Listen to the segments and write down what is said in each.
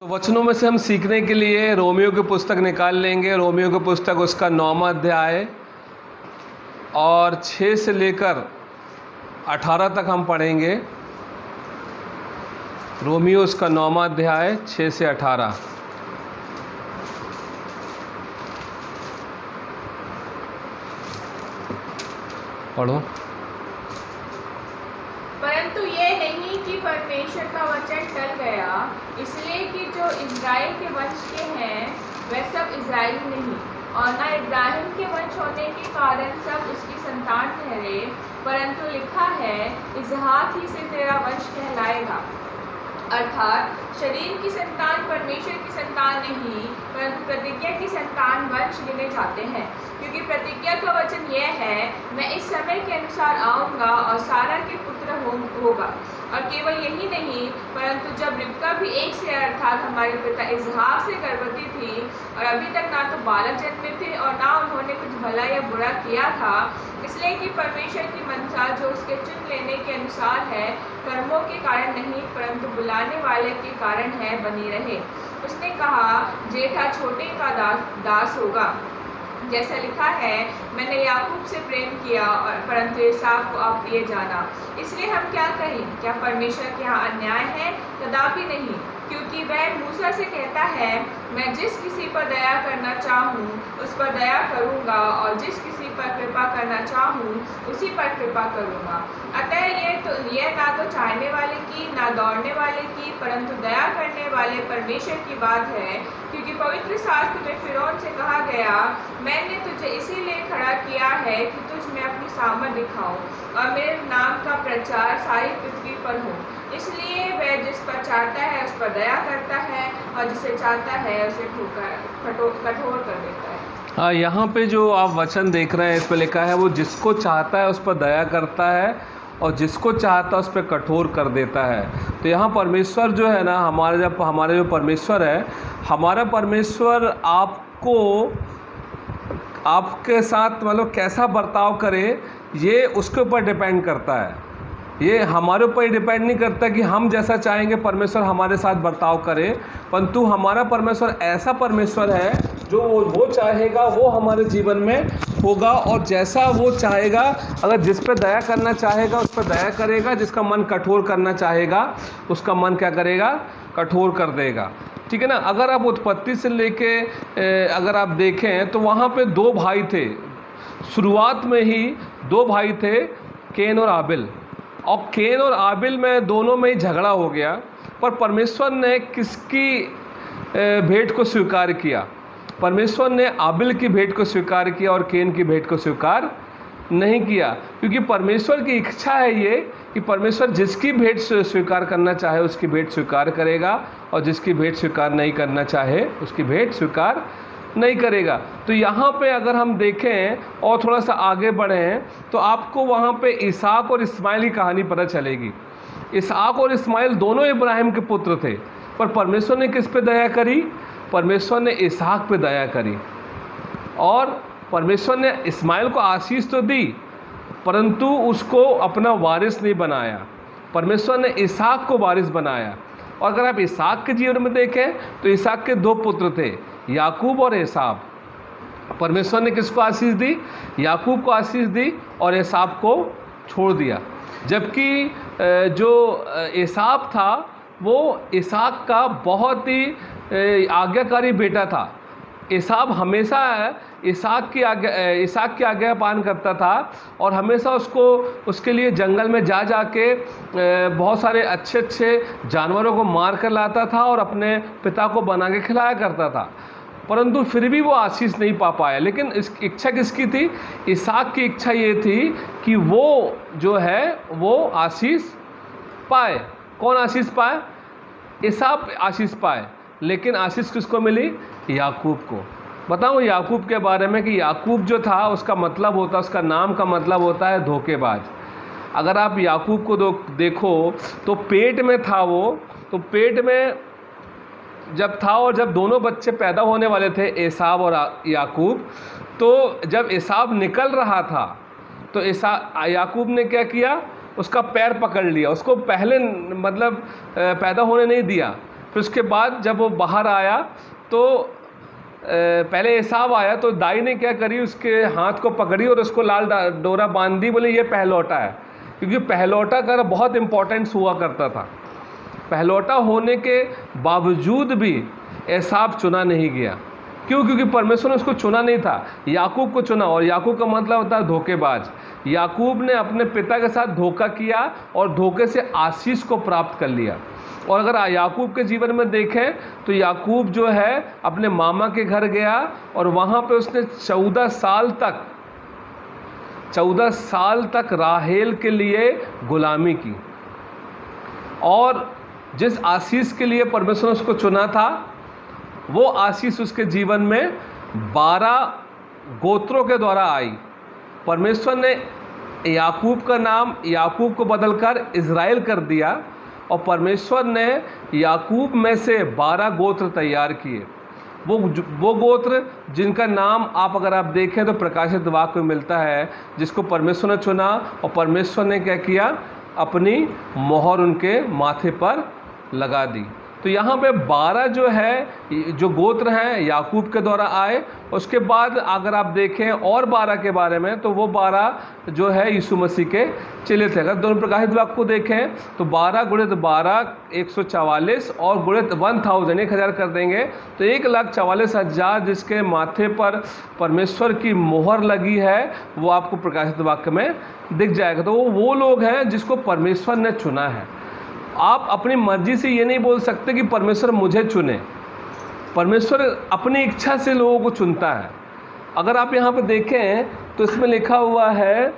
वचनों में से हम सीखने के लिए रोमियो की पुस्तक निकाल लेंगे। रोमियो की पुस्तक उसका 9वां अध्याय और 6 से लेकर 18 तक हम पढ़ेंगे। रोमियो उसका 9वां अध्याय 6 से 18। पढ़ो। परंतु ये नहीं कि परमेश्वर का वचन टल गया, इसलिए कि जो इज़राइल के वंश के हैं वह सब इज़राइली नहीं, और न इब्राहिम के वंश होने के कारण सब उसकी संतान ठहरे, परंतु लिखा है इसहाक ही से तेरा वंश कहलाएगा। अर्थात शरीर की संतान परमेश्वर की संतान नहीं, परंतु प्रतिज्ञा की संतान वंश गिने जाते हैं। क्योंकि प्रतिज्ञा का वचन यह है, मैं इस समय के अनुसार आऊँगा और सारा के पुत्र होगा। और केवल यही नहीं, परंतु जब रिबका भी एक से अर्थात हमारे पिता इसहाक से गर्भवती थी और अभी तक ना तो बालक जन्मे थे और ना उन्होंने कुछ भला या बुरा किया था, इसलिए कि परमेश्वर की मनसा जो उसके चुन लेने के अनुसार है, कर्मों के कारण नहीं परंतु बुलाने वाले के कारण है, बनी रहे। उसने कहा, जेठा छोटे का दास होगा। जैसा लिखा है, मैंने याकूब से प्रेम किया और परंतु एसाव को अप्रिय जाना। इसलिए हम क्या कहें? क्या परमेश्वर के यहाँ अन्याय है? कदापि नहीं, क्योंकि वह मूसा से कहता है, मैं जिस किसी पर दया करना चाहूँ उस पर दया करूँगा और जिस किसी पर कृपा करना चाहूँ उसी पर कृपा करूँगा। अतः यह ना तो चाहने वाले की ना दौड़ने वाले की परंतु दया करने वाले परमेश्वर की बात है। क्योंकि पवित्र शास्त्र में फिरौन से कहा गया, मैंने तुझे इसीलिए खड़ा किया है कि तुझ में अपनी सामर्थ दिखाऊं और मेरे नाम का प्रचार सारी पृथ्वी पर हो। इसलिए वह जिस पर चाहता है उस पर दया करता है और जिसे चाहता है उसे कठोर कर देता है। हाँ, यहाँ पे जो आप वचन देख रहे हैं इस पर लिखा है, वो जिसको चाहता है उस पर दया करता है और जिसको चाहता है उस पर कठोर कर देता है। तो यहाँ परमेश्वर जो है ना, हमारे जो परमेश्वर है, हमारा परमेश्वर आपके साथ मतलब कैसा बर्ताव करे, ये उसके ऊपर डिपेंड करता है। ये हमारे ऊपर ही डिपेंड नहीं करता कि हम जैसा चाहेंगे परमेश्वर हमारे साथ बर्ताव करे, परंतु हमारा परमेश्वर ऐसा परमेश्वर है जो वो चाहेगा वो हमारे जीवन में होगा, और जैसा वो चाहेगा, अगर जिस पर दया करना चाहेगा उस पर दया करेगा, जिसका मन कठोर करना चाहेगा उसका मन क्या करेगा? कठोर कर देगा। ठीक है ना। अगर आप उत्पत्ति से लेके अगर आप देखें तो वहाँ पे 2 भाई थे। शुरुआत में ही 2 भाई थे, कैन और आबिल। और कैन और आबिल में दोनों में ही झगड़ा हो गया, पर परमेश्वर ने किसकी भेंट को स्वीकार किया? परमेश्वर ने आबिल की भेंट को स्वीकार किया और कैन की भेंट को स्वीकार नहीं किया। क्योंकि परमेश्वर की इच्छा है ये कि परमेश्वर जिसकी भेंट स्वीकार करना चाहे उसकी भेंट स्वीकार करेगा और जिसकी भेंट स्वीकार नहीं करना चाहे उसकी भेंट स्वीकार नहीं करेगा। तो यहाँ पे अगर हम देखें और थोड़ा सा आगे बढ़ें तो आपको वहाँ पे इसहाक और इस्माइल की कहानी पता चलेगी। इसहाक और इस्माइल दोनों इब्राहिम के पुत्र थे, पर परमेश्वर ने किस पे दया करी? परमेश्वर ने इसहाक पे दया करी। और परमेश्वर ने इस्माइल को आशीष तो दी परंतु उसको अपना वारिस नहीं बनाया। परमेश्वर ने इसहाक को वारिस बनाया। और अगर आप इसहाक के जीवन में देखें तो इसहाक के 2 पुत्र थे, याकूब और एसाव। परमेश्वर ने किसको आशीष दी? याकूब को आशीष दी और एसाव को छोड़ दिया। जबकि जो एसाव था वो इसहाक का बहुत ही आज्ञाकारी बेटा था। एसाव हमेशा इसहाक की आज्ञा पालन करता था और हमेशा उसके लिए जंगल में जा के बहुत सारे अच्छे जानवरों को मार कर लाता था और अपने पिता को बना के खिलाया करता था, परंतु फिर भी वो आशीष नहीं पा पाया। लेकिन इस इच्छा किसकी थी? इसहाक की इच्छा ये थी कि वो जो है वो आशीष पाए। कौन आशीष पाए? इसहाक आशीष पाए। लेकिन आशीष किसको मिली? याकूब को। बताऊँ याकूब के बारे में कि याकूब जो था उसका नाम का मतलब होता है धोखेबाज। अगर आप याकूब को देखो तो पेट में था वो, तो पेट में जब था और जब दोनों बच्चे पैदा होने वाले थे, एसाव और याकूब, तो जब एसाव निकल रहा था तो याकूब ने क्या किया? उसका पैर पकड़ लिया, उसको पहले मतलब पैदा होने नहीं दिया। फिर उसके बाद जब वो बाहर आया तो पहले एसाव आया तो दाई ने क्या करी, उसके हाथ को पकड़ी और उसको लाल डोरा बांध दी, बोले ये पहलौठा है। क्योंकि पहलौठा का बहुत इम्पोर्टेंस हुआ करता था। पहलौठा होने के बावजूद भी एसाव चुना नहीं गया। क्यों? क्योंकि परमेश्वर ने उसको चुना नहीं था, याकूब को चुना। और याकूब का मतलब होता है धोखेबाज। याकूब ने अपने पिता के साथ धोखा किया और धोखे से आशीष को प्राप्त कर लिया। और अगर याकूब के जीवन में देखें तो याकूब जो है अपने मामा के घर गया और वहाँ पे उसने 14 साल तक राहेल के लिए गुलामी की। और जिस आशीष के लिए परमेश्वर ने उसको चुना था, वो आशीष उसके जीवन में 12 गोत्रों के द्वारा आई। परमेश्वर ने याकूब का नाम याकूब को बदलकर इज़राइल कर दिया और परमेश्वर ने याकूब में से 12 गोत्र तैयार किए। वो गोत्र जिनका नाम अगर आप देखें तो प्रकाशित वाक्य में मिलता है, जिसको परमेश्वर ने चुना और परमेश्वर ने क्या किया, अपनी मोहर उनके माथे पर लगा दी। तो यहाँ पे 12 जो है जो गोत्र हैं याकूब के द्वारा आए। उसके बाद अगर आप देखें और 12 के बारे में तो वो 12 जो है यीशु मसीह के चेले थे। अगर दोनों प्रकाशित वाक्य को देखें तो 12 गुणित 12 144 और गुणित 1000 कर देंगे तो 1,44,000 जिसके माथे पर परमेश्वर की मोहर लगी है वो आपको प्रकाशित वाक्य में दिख जाएगा। तो वो लोग हैं जिसको परमेश्वर ने चुना है। आप अपनी मर्जी से ये नहीं बोल सकते कि परमेश्वर मुझे चुने। परमेश्वर अपनी इच्छा से लोगों को चुनता है। अगर आप यहाँ पर देखें तो इसमें लिखा हुआ है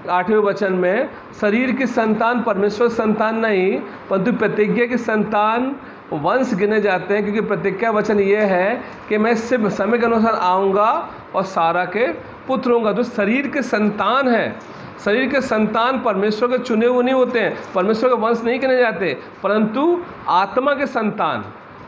8वें वचन में, शरीर की संतान परमेश्वर संतान नहीं परंतु प्रतिज्ञा की संतान वंश गिने जाते हैं। क्योंकि प्रतिज्ञा वचन ये है कि मैं सिर्फ समय के अनुसार आऊँगा और सारा के पुत्र होऊंगा। जो शरीर के संतान है, शरीर के संतान परमेश्वर के चुने हुए नहीं होते हैं, परमेश्वर के वंश नहीं गिने जाते, परंतु आत्मा के संतान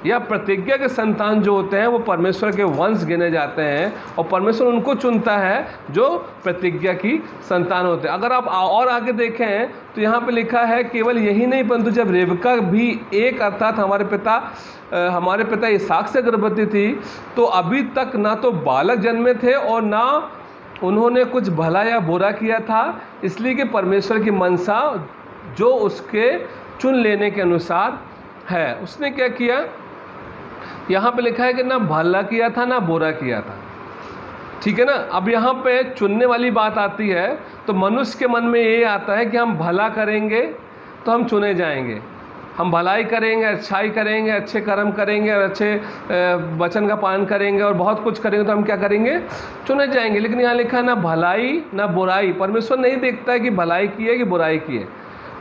या प्रतिज्ञा के संतान जो होते हैं वो परमेश्वर के वंश गिने जाते हैं और परमेश्वर उनको चुनता है जो प्रतिज्ञा की संतान होते हैं। अगर आप और आगे देखें तो यहाँ पे लिखा है केवल यही नहीं परंतु जब रेबका भी एक अर्थात हमारे पिता इसहाक से गर्भवती थी तो अभी तक ना तो बालक जन्मे थे और ना उन्होंने कुछ भला या बुरा किया था, इसलिए कि परमेश्वर की मनसा जो उसके चुन लेने के अनुसार है। उसने क्या किया, यहाँ पे लिखा है कि ना भला किया था ना बुरा किया था। ठीक है ना। अब यहाँ पे चुनने वाली बात आती है तो मनुष्य के मन में ये आता है कि हम भला करेंगे तो हम चुने जाएंगे, हम भलाई करेंगे, अच्छाई करेंगे, अच्छे कर्म करेंगे और अच्छे वचन का पालन करेंगे और बहुत कुछ करेंगे तो हम क्या करेंगे, चुने जाएंगे। लेकिन यहाँ लिखा है ना भलाई ना बुराई। परमेश्वर नहीं देखता है कि भलाई की है कि बुराई की है।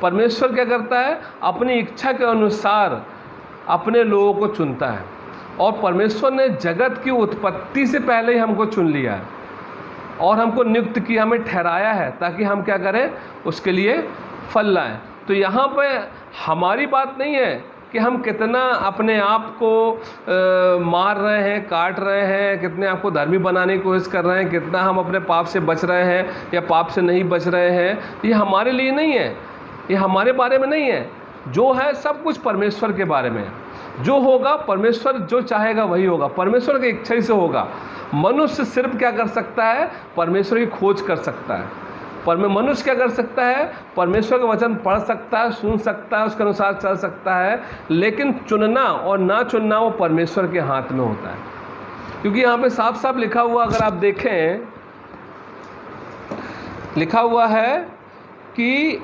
परमेश्वर क्या करता है, अपनी इच्छा के अनुसार अपने लोगों को चुनता है। और परमेश्वर ने जगत की उत्पत्ति से पहले ही हमको चुन लिया है और हमको नियुक्त किया, हमें ठहराया है ताकि हम क्या करें, उसके लिए फल लाएं। तो यहाँ पे हमारी बात नहीं है कि हम कितना अपने आप को मार रहे हैं, काट रहे हैं, कितने आपको धर्मी बनाने की कोशिश कर रहे हैं, कितना हम अपने पाप से बच रहे हैं या पाप से नहीं बच रहे हैं। ये हमारे लिए नहीं है, ये हमारे बारे में नहीं है। जो है सब कुछ परमेश्वर के बारे में है। जो होगा परमेश्वर जो चाहेगा वही होगा, परमेश्वर की इच्छा से होगा। मनुष्य सिर्फ क्या कर सकता है, परमेश्वर की खोज कर सकता है। मनुष्य क्या कर सकता है, परमेश्वर का वचन पढ़ सकता है, सुन सकता है, उसके अनुसार चल सकता है, लेकिन चुनना और ना चुनना वो परमेश्वर के हाथ में होता है। क्योंकि यहाँ पे साफ साफ लिखा हुआ, अगर आप देखें, लिखा हुआ है कि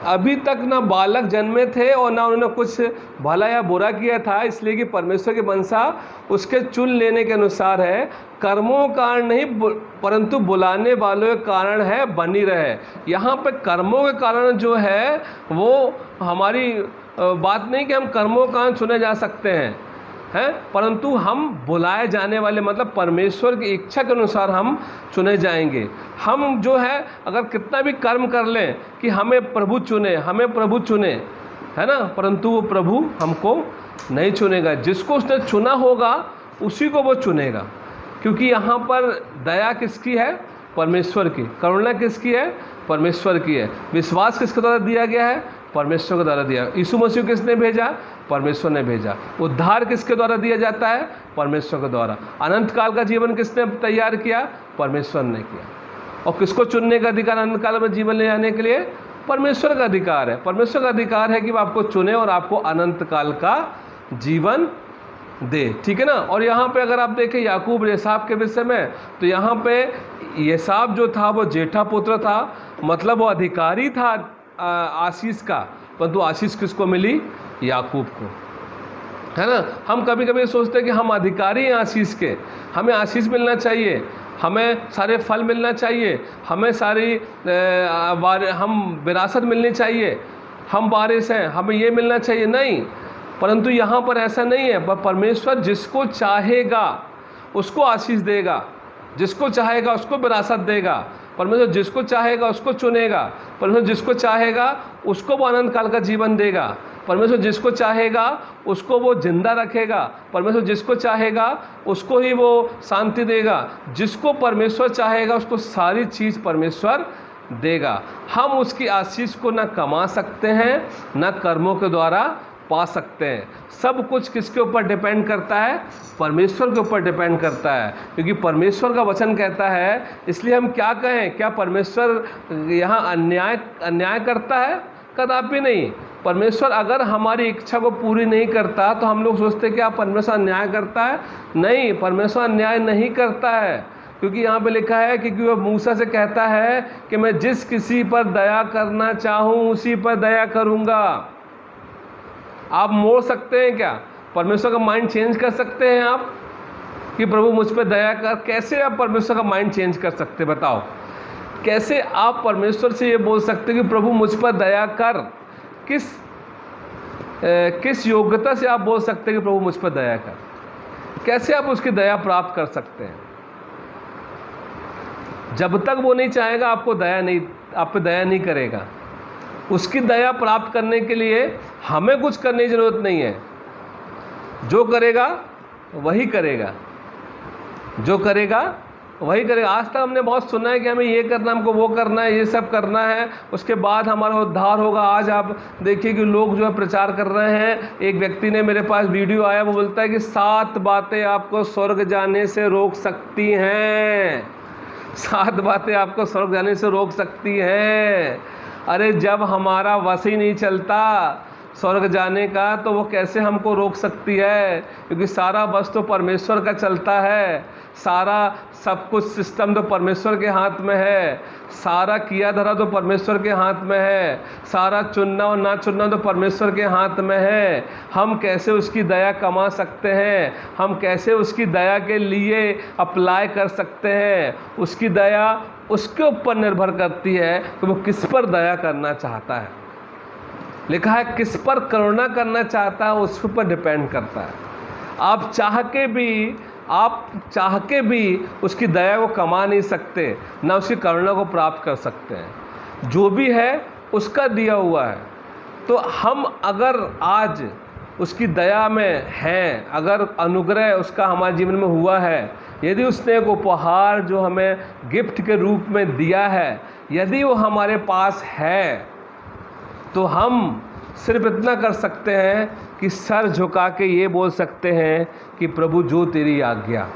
अभी तक ना बालक जन्मे थे और ना उन्होंने कुछ भला या बुरा किया था, इसलिए कि परमेश्वर की मनसा उसके चुन लेने के अनुसार है। कर्मों का कारण नहीं परंतु बुलाने वालों के कारण है, बनी रहे। यहाँ पे कर्मों के कारण जो है वो हमारी बात नहीं कि हम कर्मों के कारण चुने जा सकते हैं, परंतु हम बुलाए जाने वाले, मतलब परमेश्वर की इच्छा के अनुसार हम चुने जाएंगे। हम जो है अगर कितना भी कर्म कर लें कि हमें प्रभु चुने, हमें प्रभु चुने, है ना, परंतु वो प्रभु हमको नहीं चुनेगा। जिसको उसने चुना होगा उसी को वो चुनेगा। क्योंकि यहाँ पर दया किसकी है, परमेश्वर की। करुणा किसकी है, परमेश्वर की है। विश्वास किसके द्वारा दिया गया है, परमेश्वर के द्वारा दिया। यीशु मसीह किसने भेजा? परमेश्वर ने भेजा। उद्धार किसके द्वारा दिया जाता है? परमेश्वर के द्वारा। अनंत काल का जीवन किसने तैयार किया? परमेश्वर ने किया। और किसको चुनने का अधिकार अनंत काल में जीवन ले जाने के लिए? परमेश्वर का अधिकार है। परमेश्वर का अधिकार है कि वो आपको चुने और आपको अनंत काल का जीवन दे, ठीक है ना। और यहाँ पे अगर आप देखें याकूब एसाव के विषय में, तो यहाँ पे एसाव जो था वो जेठा पुत्र था, मतलब वो अधिकारी था आशीष का, परंतु आशीष किसको मिली? याकूब को, है ना। हम कभी कभी सोचते हैं कि हम अधिकारी हैं आशीष के, हमें आशीष मिलना चाहिए, हमें सारे फल मिलना चाहिए, हमें सारी हम विरासत मिलनी चाहिए, हम वारिस हैं, हमें ये मिलना चाहिए। नहीं, परंतु यहाँ पर ऐसा नहीं है। पर परमेश्वर जिसको चाहेगा उसको आशीष देगा, जिसको चाहेगा उसको विरासत देगा। परमेश्वर जिसको चाहेगा उसको चुनेगा। परमेश्वर जिसको चाहेगा उसको वो अनंत काल का जीवन देगा। परमेश्वर जिसको चाहेगा उसको वो जिंदा रखेगा। परमेश्वर जिसको चाहेगा उसको ही वो शांति देगा। जिसको परमेश्वर चाहेगा उसको सारी चीज़ परमेश्वर देगा। हम उसकी आशीष को ना कमा सकते हैं, ना कर्मों के द्वारा पा सकते हैं। सब कुछ किसके ऊपर डिपेंड करता है? परमेश्वर के ऊपर डिपेंड करता है, क्योंकि परमेश्वर का वचन कहता है। इसलिए हम क्या कहें, क्या परमेश्वर यहाँ अन्याय करता है? कदापि नहीं। परमेश्वर अगर हमारी इच्छा को पूरी नहीं करता तो हम लोग सोचते हैं कि परमेश्वर अन्याय करता है। नहीं, परमेश्वर अन्याय नहीं करता है, क्योंकि यहाँ पे लिखा है कि वह मूसा से कहता है कि मैं जिस किसी पर दया करना चाहूँ उसी पर दया करूँगा। आप मोड़ सकते हैं क्या? परमेश्वर का माइंड चेंज कर सकते हैं आप कि प्रभु मुझ पर दया कर? कैसे आप परमेश्वर का माइंड चेंज कर सकते? बताओ, कैसे आप परमेश्वर से ये बोल सकते हैं कि प्रभु मुझ पर दया कर? किस योग्यता से आप बोल सकते हैं कि प्रभु मुझ पर दया कर? कैसे आप उसकी दया प्राप्त कर सकते हैं? जब तक वो नहीं चाहेगा आप पे दया नहीं करेगा। उसकी दया प्राप्त करने के लिए हमें कुछ करने की ज़रूरत नहीं है। जो करेगा वही करेगा, जो करेगा वही करेगा। आज तक हमने बहुत सुना है कि हमें ये करना, हमको वो करना है, ये सब करना है, उसके बाद हमारा उद्धार होगा। आज आप देखिए कि लोग जो है प्रचार कर रहे हैं। एक व्यक्ति ने मेरे पास वीडियो आया, वो बोलता है कि 7 बातें आपको स्वर्ग जाने से रोक सकती हैं। 7 बातें आपको स्वर्ग जाने से रोक सकती हैं। अरे जब हमारा वश ही नहीं चलता स्वर्ग जाने का, तो वो कैसे हमको रोक सकती है? क्योंकि सारा बस तो परमेश्वर का चलता है। सारा सब कुछ सिस्टम तो परमेश्वर के हाथ में है। सारा किया धरा तो परमेश्वर के हाथ में है। सारा चुनना और ना चुनना तो परमेश्वर के हाथ में है। हम कैसे उसकी दया कमा सकते हैं? हम कैसे उसकी दया के लिए अप्लाई कर सकते हैं? उसकी दया उसके ऊपर निर्भर करती है कि वो किस पर दया करना चाहता है। लिखा है किस पर करुणा करना चाहता है, उस पर डिपेंड करता है। आप चाह के भी उसकी दया को कमा नहीं सकते, ना उसकी करुणा को प्राप्त कर सकते हैं। जो भी है उसका दिया हुआ है। तो हम अगर आज उसकी दया में हैं, अगर अनुग्रह उसका हमारे जीवन में हुआ है, यदि उसने एक उपहार जो हमें गिफ्ट के रूप में दिया है, यदि वो हमारे पास है, तो हम सिर्फ इतना कर सकते हैं कि सर झुका के ये बोल सकते हैं कि प्रभु जो तेरी आज्ञा।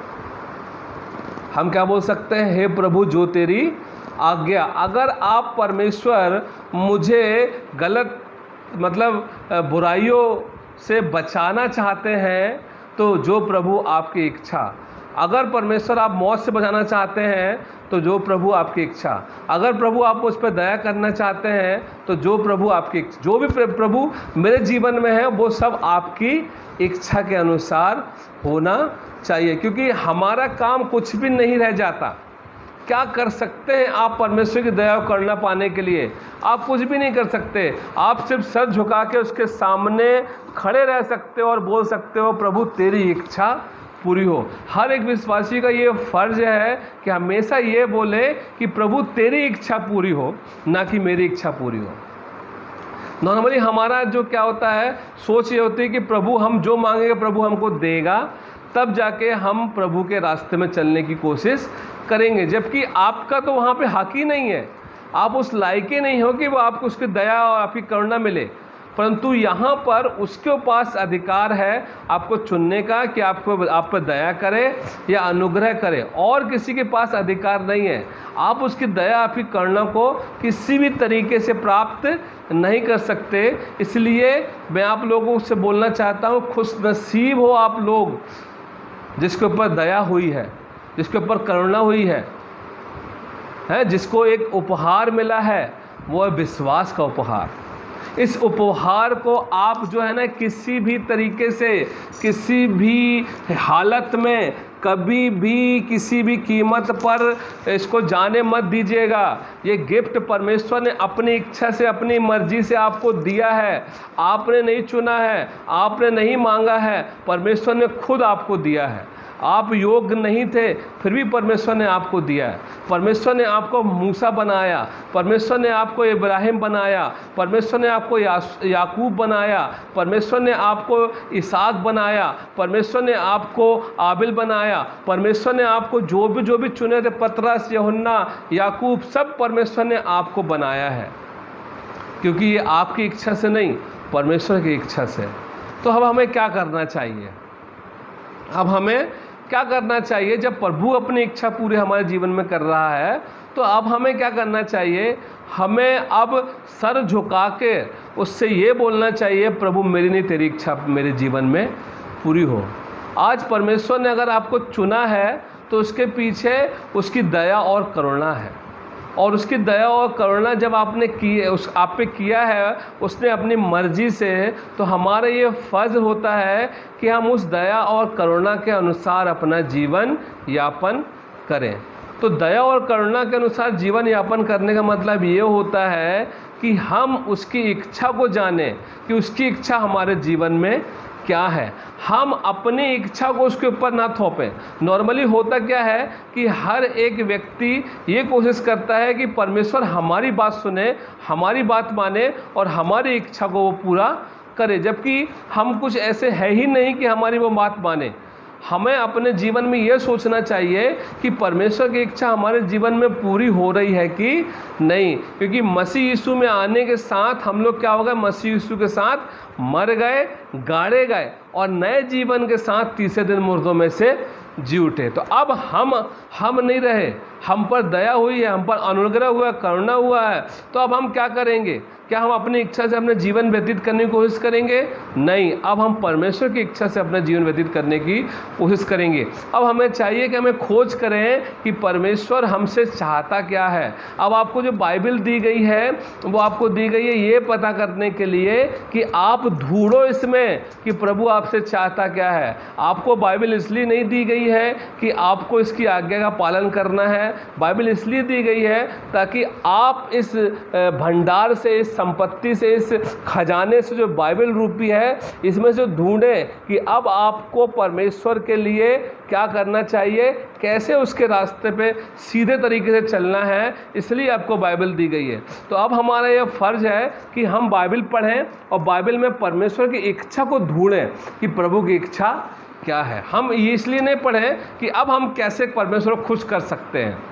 हम क्या बोल सकते हैं? हे प्रभु जो तेरी आज्ञा। अगर आप परमेश्वर मुझे गलत बुराइयों से बचाना चाहते हैं, तो जो प्रभु आपकी इच्छा। अगर परमेश्वर आप मौत से बचाना चाहते हैं, तो जो प्रभु आपकी इच्छा। अगर प्रभु आप उस पर दया करना चाहते हैं, तो जो प्रभु आपकी, जो भी प्रभु मेरे जीवन में है, वो सब आपकी इच्छा के अनुसार होना चाहिए। क्योंकि हमारा काम कुछ भी नहीं रह जाता। क्या कर सकते हैं आप परमेश्वर की दया को करना पाने के लिए? आप कुछ भी नहीं कर सकते। आप सिर्फ सर झुका के उसके सामने खड़े रह सकते हो और बोल सकते हो प्रभु तेरी इच्छा पूरी हो। हर एक विश्वासी का ये फर्ज है कि हमेशा ये बोले कि प्रभु तेरी इच्छा पूरी हो, ना कि मेरी इच्छा पूरी हो। नॉर्मली हमारा जो क्या होता है, सोच ये होती है कि प्रभु हम जो मांगेंगे प्रभु हमको देगा, तब जाके हम प्रभु के रास्ते में चलने की कोशिश करेंगे। जबकि आपका तो वहाँ पे हक ही नहीं है। आप उस लायक ही नहीं हो कि वो आपको उसकी दया और आपकी करुणा मिले, परंतु यहाँ पर उसके पास अधिकार है आपको चुनने का कि आपको आप पर दया करे या अनुग्रह करे, और किसी के पास अधिकार नहीं है। आप उसकी दया, आपकी करुणा को किसी भी तरीके से प्राप्त नहीं कर सकते। इसलिए मैं आप लोगों से बोलना चाहता हूँ, खुशनसीब हो आप लोग जिसके ऊपर दया हुई है, जिसके ऊपर करुणा हुई है, जिसको एक उपहार मिला है, वो है विश्वास का उपहार। इस उपहार को आप जो है ना किसी भी तरीके से, किसी भी हालत में, कभी भी, किसी भी कीमत पर इसको जाने मत दीजिएगा। ये गिफ्ट परमेश्वर ने अपनी इच्छा से, अपनी मर्जी से आपको दिया है। आपने नहीं चुना है, आपने नहीं मांगा है, परमेश्वर ने खुद आपको दिया है। आप योग्य नहीं थे, फिर भी परमेश्वर ने आपको दिया है। परमेश्वर ने आपको मूसा बनाया, परमेश्वर ने आपको इब्राहिम बनाया, परमेश्वर ने आपको याकूब बनाया, परमेश्वर ने आपको इसहाक बनाया, परमेश्वर ने आपको आबिल बनाया, परमेश्वर ने आपको जो भी चुने थे, पतरस, यूहन्ना, याकूब, सब परमेश्वर ने आपको बनाया है, क्योंकि ये आपकी इच्छा से नहीं, परमेश्वर की इच्छा से। तो अब हमें क्या करना चाहिए? अब हमें क्या करना चाहिए? जब प्रभु अपनी इच्छा पूरे हमारे जीवन में कर रहा है, तो अब हमें क्या करना चाहिए? हमें अब सर झुका के उससे ये बोलना चाहिए, प्रभु मेरी नहीं, तेरी इच्छा मेरे जीवन में पूरी हो। आज परमेश्वर ने अगर आपको चुना है तो उसके पीछे उसकी दया और करुणा है, और उसकी दया और करुणा जब आपने आप पे किया है उसने अपनी मर्जी से, तो हमारा ये फ़र्ज़ होता है कि हम उस दया और करुणा के अनुसार अपना जीवन यापन करें। तो दया और करुणा के अनुसार जीवन यापन करने का मतलब ये होता है कि हम उसकी इच्छा को जानें कि उसकी इच्छा हमारे जीवन में क्या है। हम अपनी इच्छा को उसके ऊपर ना थोपें। नॉर्मली होता क्या है कि हर एक व्यक्ति ये कोशिश करता है कि परमेश्वर हमारी बात सुने, हमारी बात माने और हमारी इच्छा को वो पूरा करे, जबकि हम कुछ ऐसे है ही नहीं कि हमारी वो बात माने। हमें अपने जीवन में ये सोचना चाहिए कि परमेश्वर की इच्छा हमारे जीवन में पूरी हो रही है कि नहीं, क्योंकि मसीह यीशु में आने के साथ हम लोग क्या हो गए? मसीह यीशु के साथ मर गए, गाड़े गए और नए जीवन के साथ तीसरे दिन मुर्दों में से जी उठे। तो अब हम नहीं रहे, हम पर दया हुई है, हम पर अनुग्रह हुआ, करुणा हुआ है। तो अब हम क्या करेंगे? क्या हम अपनी इच्छा से अपने जीवन व्यतीत करने की कोशिश करेंगे? नहीं, अब हम परमेश्वर की इच्छा से अपना जीवन व्यतीत करने की कोशिश करेंगे। अब हमें चाहिए कि हमें खोज करें कि परमेश्वर हमसे चाहता क्या है। अब आपको जो बाइबल दी गई है वो आपको दी गई है ये पता करने के लिए कि आप ढूंढो इसमें कि प्रभु आपसे चाहता क्या है। आपको बाइबल इसलिए नहीं दी गई है कि आपको इसकी आज्ञा का पालन करना है। बाइबल इसलिए दी गई है ताकि आप इस भंडार से, इस संपत्ति से, इस खजाने से जो बाइबल रूपी है, इसमें से ढूंढें कि अब आपको परमेश्वर के लिए क्या करना चाहिए, कैसे उसके रास्ते पे सीधे तरीके से चलना है। इसलिए आपको बाइबल दी गई है। तो अब हमारा यह फ़र्ज़ है कि हम बाइबल पढ़ें और बाइबल में परमेश्वर की इच्छा को ढूंढें कि प्रभु की इच्छा क्या है। हम ये इसलिए नहीं पढ़ें कि अब हम कैसे परमेश्वर को खुश कर सकते हैं।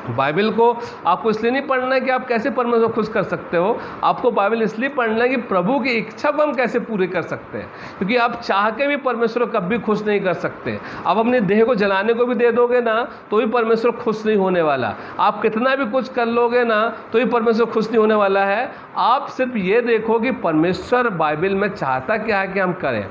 बाइबल को आपको इसलिए नहीं पढ़ना है कि आप कैसे परमेश्वर को खुश कर सकते हो। आपको बाइबल इसलिए पढ़ना है कि प्रभु की इच्छा को हम कैसे पूरी कर सकते हैं, क्योंकि आप चाह के भी परमेश्वर को कभी खुश नहीं कर सकते। आप अपने देह को जलाने को भी दे दोगे ना तो भी परमेश्वर खुश नहीं होने वाला। आप कितना भी कुछ कर लोगे ना तो भी परमेश्वर खुश नहीं होने वाला है। आप सिर्फ ये देखो कि परमेश्वर बाइबल में चाहता क्या है कि हम करें,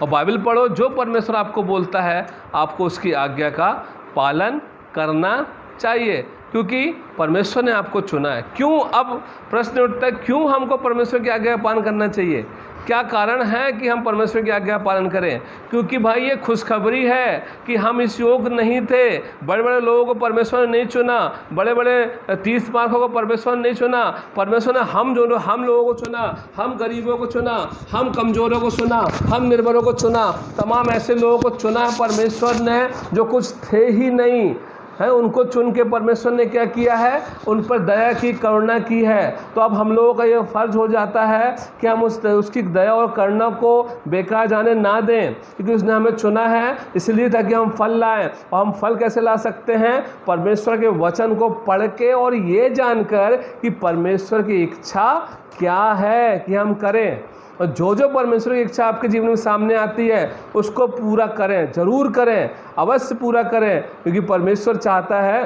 और बाइबल पढ़ो। जो परमेश्वर आपको बोलता है आपको उसकी आज्ञा का पालन करना चाहिए, क्योंकि परमेश्वर ने आपको चुना है। क्यों? अब प्रश्न उठता है, क्यों हमको परमेश्वर की आज्ञा का पालन करना चाहिए? क्या कारण है कि हम परमेश्वर की आज्ञा का पालन करें? क्योंकि भाई ये खुशखबरी है कि हम इस योग्य नहीं थे। बड़े बड़े लोगों को परमेश्वर ने नहीं चुना, बड़े बड़े 30 मार्कों को परमेश्वर ने नहीं चुना। परमेश्वर ने हम लोगों को चुना, हम गरीबों को चुना, हम कमज़ोरों को चुना, हम निर्बलों को चुना, तमाम ऐसे लोगों को चुना है परमेश्वर ने जो कुछ थे ही नहीं। है, उनको चुन के परमेश्वर ने क्या किया है, उन पर दया की, करुणा की है। तो अब हम लोगों का ये फर्ज हो जाता है कि हम उसकी दया और करुणा को बेकार जाने ना दें, क्योंकि उसने हमें चुना है इसलिए ताकि हम फल लाएं। और हम फल कैसे ला सकते हैं? परमेश्वर के वचन को पढ़ के और ये जानकर कि परमेश्वर की इच्छा क्या है कि हम करें। और जो परमेश्वर की इच्छा आपके जीवन में सामने आती है उसको पूरा करें, जरूर करें, अवश्य पूरा करें, क्योंकि परमेश्वर चाहता है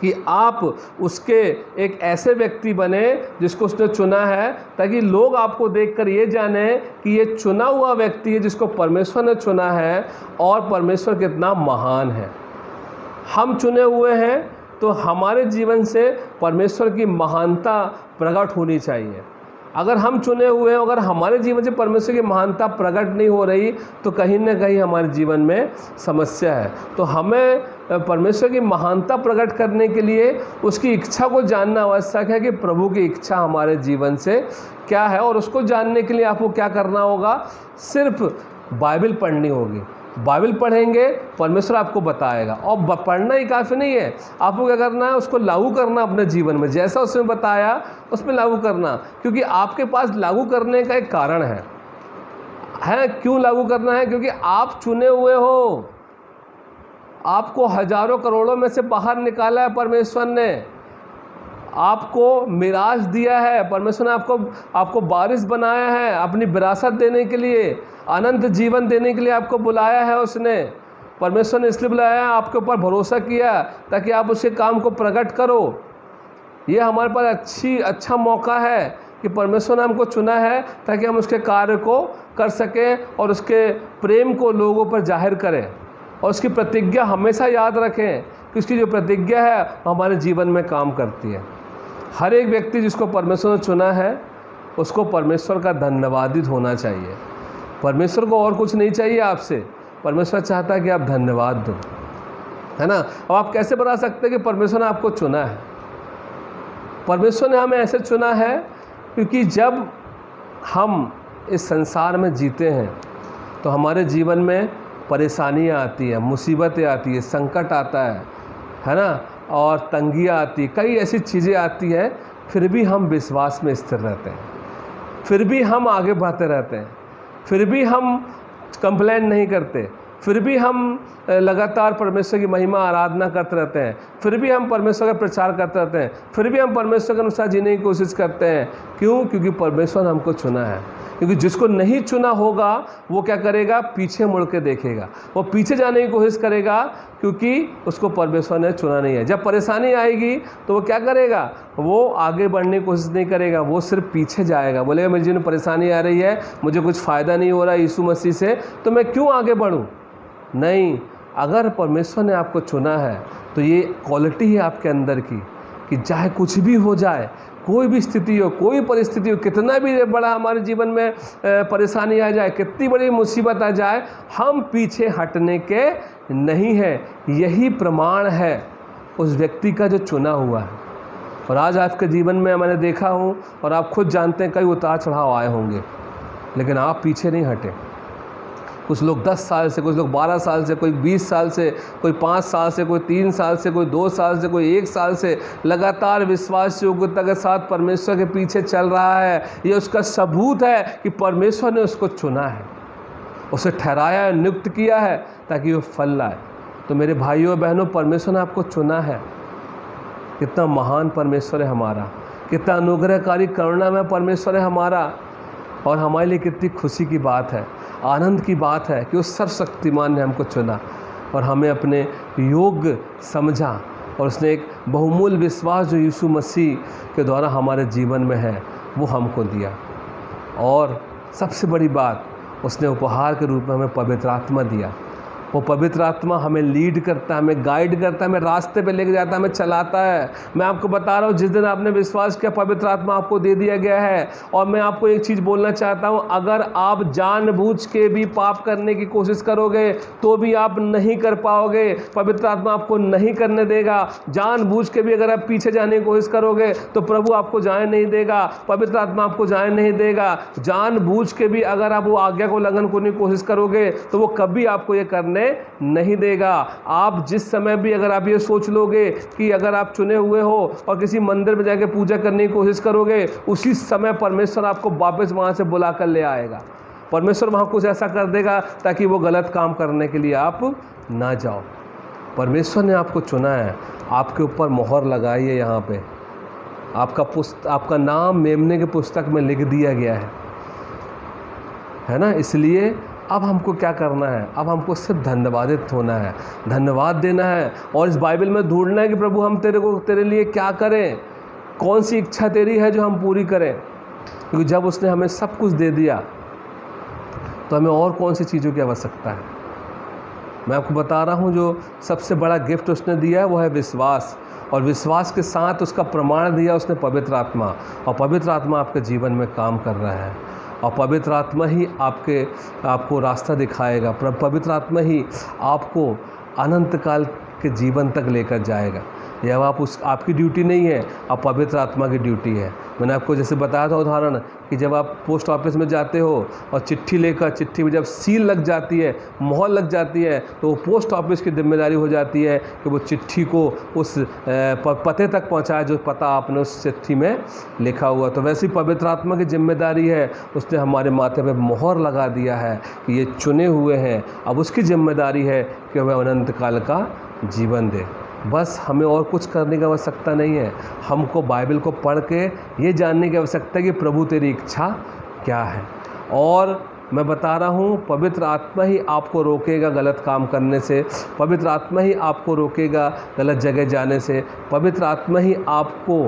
कि आप उसके एक ऐसे व्यक्ति बने जिसको उसने चुना है, ताकि लोग आपको देखकर ये जाने कि ये चुना हुआ व्यक्ति है जिसको परमेश्वर ने चुना है और परमेश्वर कितना महान है। हम चुने हुए हैं तो हमारे जीवन से परमेश्वर की महानता प्रकट होनी चाहिए। अगर हम चुने हुए हैं, अगर हमारे जीवन से परमेश्वर की महानता प्रकट नहीं हो रही तो कहीं ना कहीं हमारे जीवन में समस्या है। तो हमें परमेश्वर की महानता प्रकट करने के लिए उसकी इच्छा को जानना आवश्यक है कि प्रभु की इच्छा हमारे जीवन से क्या है। और उसको जानने के लिए आपको क्या करना होगा? सिर्फ बाइबल पढ़नी होगी। बाइबल पढ़ेंगे, परमेश्वर आपको बताएगा। और पढ़ना ही काफ़ी नहीं है, आपको क्या करना है? उसको लागू करना अपने जीवन में, जैसा उसने बताया उसमें लागू करना। क्योंकि आपके पास लागू करने का एक कारण है। क्यों लागू करना है? क्योंकि आप चुने हुए हो, आपको हजारों करोड़ों में से बाहर निकाला है परमेश्वर ने, आपको मिराज दिया है परमेश्वर ने, आपको वारिस बनाया है, अपनी विरासत देने के लिए, अनंत जीवन देने के लिए आपको बुलाया है उसने। परमेश्वर ने इसलिए बुलाया है, आपके ऊपर भरोसा किया ताकि आप उसके काम को प्रकट करो। ये हमारे पास अच्छा मौका है कि परमेश्वर ने हमको चुना है ताकि हम उसके कार्य को कर सकें और उसके प्रेम को लोगों पर जाहिर करें। और उसकी प्रतिज्ञा हमेशा याद रखें कि उसकी जो प्रतिज्ञा है हमारे जीवन में काम करती है। हर एक व्यक्ति जिसको परमेश्वर ने चुना है उसको परमेश्वर का धन्यवादित होना चाहिए। परमेश्वर को और कुछ नहीं चाहिए आपसे, परमेश्वर चाहता है कि आप धन्यवाद दो, है ना। अब आप कैसे बता सकते हैं कि परमेश्वर ने आपको चुना है? परमेश्वर ने हमें ऐसे चुना है क्योंकि जब हम इस संसार में जीते हैं तो हमारे जीवन में परेशानियाँ आती हैं, मुसीबतें आती है, संकट आता है ना, और तंगियाँ आती, कई ऐसी चीज़ें आती हैं, फिर भी हम विश्वास में स्थिर रहते हैं, फिर भी हम आगे बढ़ते रहते हैं, फिर भी हम कंप्लेंट नहीं करते, फिर भी हम लगातार परमेश्वर की महिमा आराधना करते रहते हैं, फिर भी हम परमेश्वर का प्रचार करते रहते हैं, फिर भी हम परमेश्वर के अनुसार जीने की कोशिश करते हैं। क्यों? क्योंकि परमेश्वर ने हमको चुना है। क्योंकि जिसको नहीं चुना होगा वो क्या करेगा? पीछे मुड़ के देखेगा, वो पीछे जाने की कोशिश करेगा, क्योंकि उसको परमेश्वर ने चुना नहीं है। जब परेशानी आएगी तो वो क्या करेगा? वो आगे बढ़ने की कोशिश नहीं करेगा, वो सिर्फ पीछे जाएगा, बोलेगा मेरे जीवन में परेशानी आ रही है, मुझे कुछ फ़ायदा नहीं हो रहा यीशु मसीह से, तो मैं क्यों आगे बढ़ूँ? नहीं, अगर परमेश्वर ने आपको चुना है तो ये क्वालिटी है आपके अंदर की कि चाहे कुछ भी हो जाए, कोई भी स्थिति हो, कोई परिस्थिति हो, कितना भी बड़ा हमारे जीवन में परेशानी आ जाए, कितनी बड़ी मुसीबत आ जाए, हम पीछे हटने के नहीं हैं। यही प्रमाण है उस व्यक्ति का जो चुना हुआ है। और आज आपके जीवन में मैंने देखा हूँ और आप खुद जानते हैं कई उतार चढ़ाव आए होंगे, लेकिन आप पीछे नहीं हटे। कुछ लोग 10 साल से, कुछ लोग 12 साल से, कोई 20 साल से, कोई 5 साल से, कोई 3 साल से, कोई 2 साल से, कोई 1 साल से लगातार विश्वास योग्यता के साथ परमेश्वर के पीछे चल रहा है। ये उसका सबूत है कि परमेश्वर ने उसको चुना है, उसे ठहराया है, नियुक्त किया है ताकि वो फल लाए। तो मेरे भाइयों बहनों, परमेश्वर ने आपको चुना है। कितना महान परमेश्वर है हमारा, कितना अनुग्रहकारी करुणामय परमेश्वर है हमारा। और हमारे लिए कितनी खुशी की बात है, आनंद की बात है कि उस सर्वशक्तिमान ने हमको चुना और हमें अपने योग्य समझा, और उसने एक बहुमूल्य विश्वास जो यीशु मसीह के द्वारा हमारे जीवन में है वो हमको दिया। और सबसे बड़ी बात, उसने उपहार के रूप में हमें पवित्र आत्मा दिया। वो पवित्र आत्मा हमें लीड करता है, हमें गाइड करता है, हमें रास्ते पे लेके जाता है, हमें चलाता है। मैं आपको बता रहा हूँ, जिस दिन आपने विश्वास किया पवित्र आत्मा आपको दे दिया गया है। और मैं आपको एक चीज़ बोलना चाहता हूँ, अगर आप जानबूझ के भी पाप करने की कोशिश करोगे तो भी आप नहीं कर पाओगे, पवित्र आत्मा आपको नहीं करने देगा। जानबूझ के भी अगर आप पीछे जाने की कोशिश करोगे तो प्रभु आपको जाने नहीं देगा, पवित्र आत्मा आपको जाने नहीं देगा। जानबूझ के भी अगर आप वो आज्ञा को उल्लंघन करने की कोशिश करोगे तो वो कभी आपको ये करने करने नहीं देगा। आप जिस समय भी अगर आप ये सोच लोगे कि अगर आप चुने हुए हो और किसी मंदिर में जाके पूजा करने की कोशिश करोगे, उसी समय परमेश्वर आपको वापस वहाँ से बुला कर ले आएगा। परमेश्वर वहाँ कुछ ऐसा कर देगा ताकि वो गलत काम करने के लिए आप ना जाओ। परमेश्वर ने आपको चुना है, आपके ऊपर मोहर लगाई है, यहाँ पे आपका नाम मेमने के पुस्तक में लिख दिया गया है ना। इसलिए अब हमको क्या करना है? अब हमको सिर्फ धन्यवादित होना है, धन्यवाद देना है और इस बाइबल में ढूंढना है कि प्रभु हम तेरे लिए क्या करें, कौन सी इच्छा तेरी है जो हम पूरी करें। क्योंकि जब उसने हमें सब कुछ दे दिया तो हमें और कौन सी चीज़ों की आवश्यकता है। मैं आपको बता रहा हूँ, जो सबसे बड़ा गिफ्ट उसने दिया है वो है विश्वास, और विश्वास के साथ उसका प्रमाण दिया उसने पवित्र आत्मा, और पवित्र आत्मा आपके जीवन में काम कर रहा है, और पवित्र आत्मा ही आपको रास्ता दिखाएगा। पवित्र आत्मा ही आपको अनंत काल के जीवन तक लेकर जाएगा। यह आपकी ड्यूटी नहीं है, अब पवित्र आत्मा की ड्यूटी है। मैंने आपको जैसे बताया था उदाहरण कि जब आप पोस्ट ऑफिस में जाते हो और चिट्ठी लेकर, चिट्ठी में जब सील लग जाती है, मोहर लग जाती है, तो वो पोस्ट ऑफिस की जिम्मेदारी हो जाती है कि वो चिट्ठी को उस पते तक पहुंचाए जो पता आपने उस चिट्ठी में लिखा हुआ। तो वैसे ही पवित्र आत्मा की जिम्मेदारी है, उसने हमारे माथे पे मोहर लगा दिया है कि ये चुने हुए हैं। अब उसकी जिम्मेदारी है कि वह अनंत काल का जीवन दे। बस हमें और कुछ करने की आवश्यकता नहीं है। हमको बाइबल को पढ़ के ये जानने की आवश्यकता है कि प्रभु तेरी इच्छा क्या है। और मैं बता रहा हूँ, पवित्र आत्मा ही आपको रोकेगा गलत काम करने से, पवित्र आत्मा ही आपको रोकेगा गलत जगह जाने से, पवित्र आत्मा ही आपको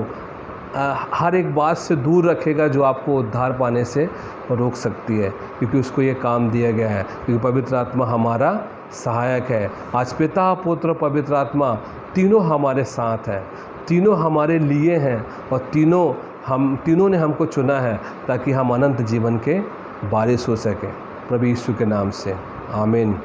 हर एक बात से दूर रखेगा जो आपको उद्धार पाने से रोक सकती है, क्योंकि उसको ये काम दिया गया है। क्योंकि पवित्र आत्मा हमारा सहायक है। आज पिता, पुत्र, पवित्र आत्मा तीनों हमारे साथ है, तीनों हमारे लिए हैं, और तीनों ने हमको चुना है ताकि हम अनंत जीवन के वारिस हो सकें। प्रभु यीशु के नाम से आमीन।